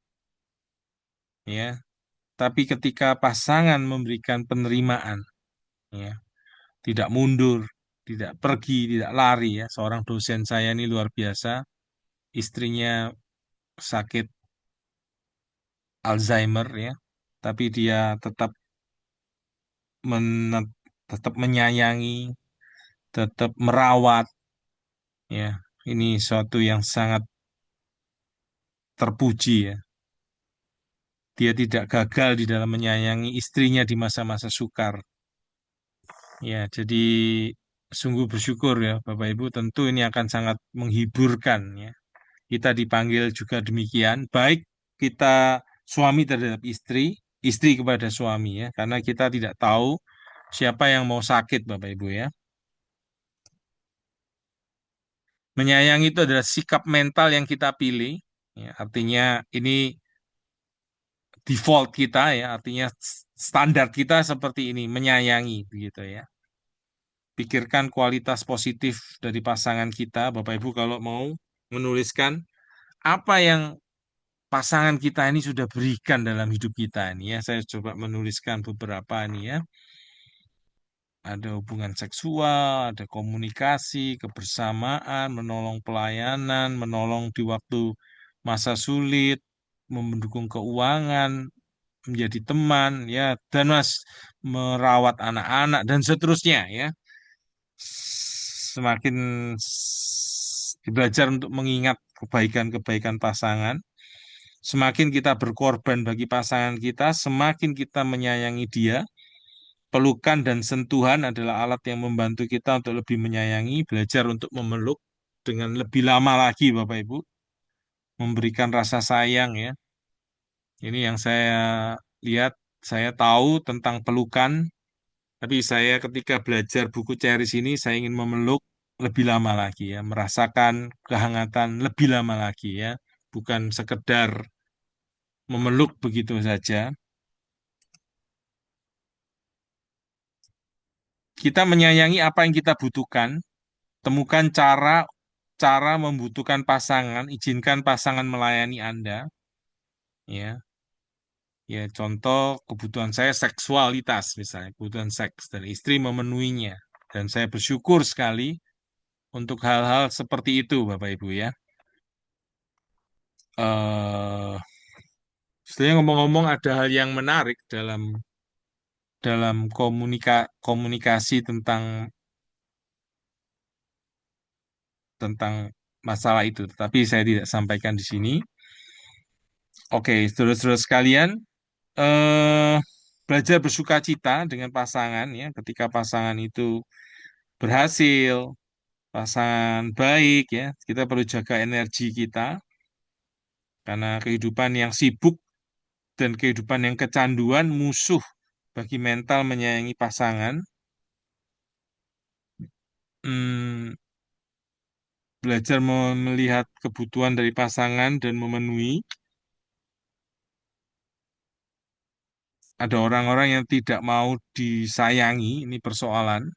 ya, tapi ketika pasangan memberikan penerimaan, ya, tidak mundur, tidak pergi, tidak lari, ya. Seorang dosen saya ini luar biasa, istrinya sakit Alzheimer, ya, tapi dia men- tetap menyayangi, tetap merawat, ya. Ini suatu yang sangat terpuji, ya. Dia tidak gagal di dalam menyayangi istrinya di masa-masa sukar. Ya, jadi sungguh bersyukur ya Bapak Ibu. Tentu ini akan sangat menghiburkan ya. Kita dipanggil juga demikian, baik kita suami terhadap istri, istri kepada suami ya, karena kita tidak tahu siapa yang mau sakit Bapak Ibu ya. Menyayangi itu adalah sikap mental yang kita pilih. Ya, artinya ini default kita ya, artinya standar kita seperti ini, menyayangi begitu ya. Pikirkan kualitas positif dari pasangan kita, Bapak Ibu kalau mau menuliskan apa yang pasangan kita ini sudah berikan dalam hidup kita ini ya. Saya coba menuliskan beberapa nih ya. Ada hubungan seksual, ada komunikasi, kebersamaan, menolong pelayanan, menolong di waktu masa sulit, mendukung keuangan, menjadi teman ya, dan mas merawat anak-anak dan seterusnya ya. Semakin belajar untuk mengingat kebaikan-kebaikan pasangan, semakin kita berkorban bagi pasangan kita, semakin kita menyayangi dia. Pelukan dan sentuhan adalah alat yang membantu kita untuk lebih menyayangi, belajar untuk memeluk dengan lebih lama lagi, Bapak Ibu, memberikan rasa sayang ya. Ini yang saya lihat, saya tahu tentang pelukan, tapi saya ketika belajar buku Ceris ini, saya ingin memeluk lebih lama lagi ya, merasakan kehangatan lebih lama lagi ya, bukan sekedar memeluk begitu saja. Kita menyayangi apa yang kita butuhkan, temukan cara cara membutuhkan pasangan, izinkan pasangan melayani Anda, ya. Ya, contoh kebutuhan saya seksualitas misalnya, kebutuhan seks dan istri memenuhinya. Dan saya bersyukur sekali untuk hal-hal seperti itu, Bapak Ibu ya. Sebenarnya ngomong-ngomong ada hal yang menarik dalam dalam komunikasi tentang masalah itu, tetapi saya tidak sampaikan di sini. Oke, saudara-saudara sekalian, eh, belajar bersuka cita dengan pasangan ya, ketika pasangan itu berhasil, pasangan baik ya, kita perlu jaga energi kita karena kehidupan yang sibuk dan kehidupan yang kecanduan musuh bagi mental menyayangi pasangan. Hmm, belajar melihat kebutuhan dari pasangan dan memenuhi. Ada orang-orang yang tidak mau disayangi, ini persoalan.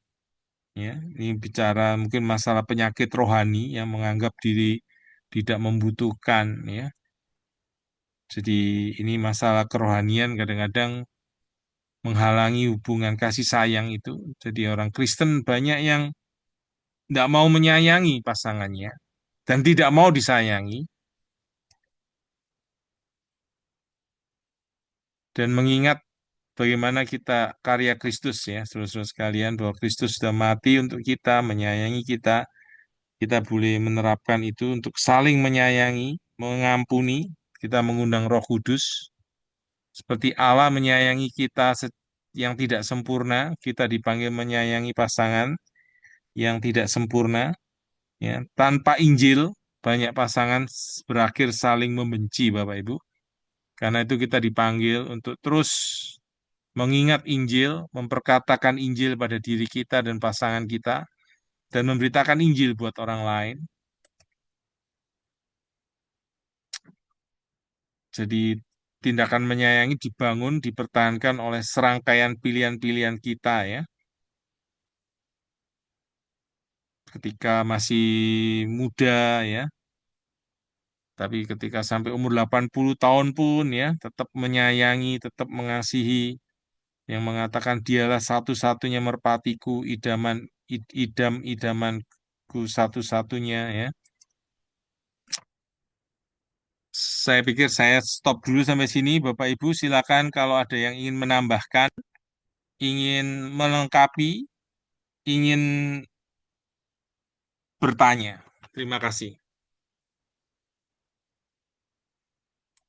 Ya, ini bicara mungkin masalah penyakit rohani yang menganggap diri tidak membutuhkan. Ya, jadi ini masalah kerohanian kadang-kadang menghalangi hubungan kasih sayang itu. Jadi orang Kristen banyak yang tidak mau menyayangi pasangannya dan tidak mau disayangi dan mengingat bagaimana kita karya Kristus ya, saudara-saudara sekalian, bahwa Kristus sudah mati untuk kita, menyayangi kita. Kita boleh menerapkan itu untuk saling menyayangi, mengampuni. Kita mengundang Roh Kudus, seperti Allah menyayangi kita yang tidak sempurna, kita dipanggil menyayangi pasangan yang tidak sempurna. Ya, tanpa Injil, banyak pasangan berakhir saling membenci, Bapak Ibu. Karena itu kita dipanggil untuk terus mengingat Injil, memperkatakan Injil pada diri kita dan pasangan kita, dan memberitakan Injil buat orang lain. Jadi tindakan menyayangi dibangun, dipertahankan oleh serangkaian pilihan-pilihan kita ya. Ketika masih muda ya, Tapi ketika sampai umur 80 tahun pun ya, tetap menyayangi, tetap mengasihi, yang mengatakan dialah satu-satunya merpatiku, idam-idamanku satu-satunya ya. Saya pikir saya stop dulu sampai sini. Bapak Ibu silakan kalau ada yang ingin menambahkan, ingin melengkapi, ingin bertanya. Terima kasih.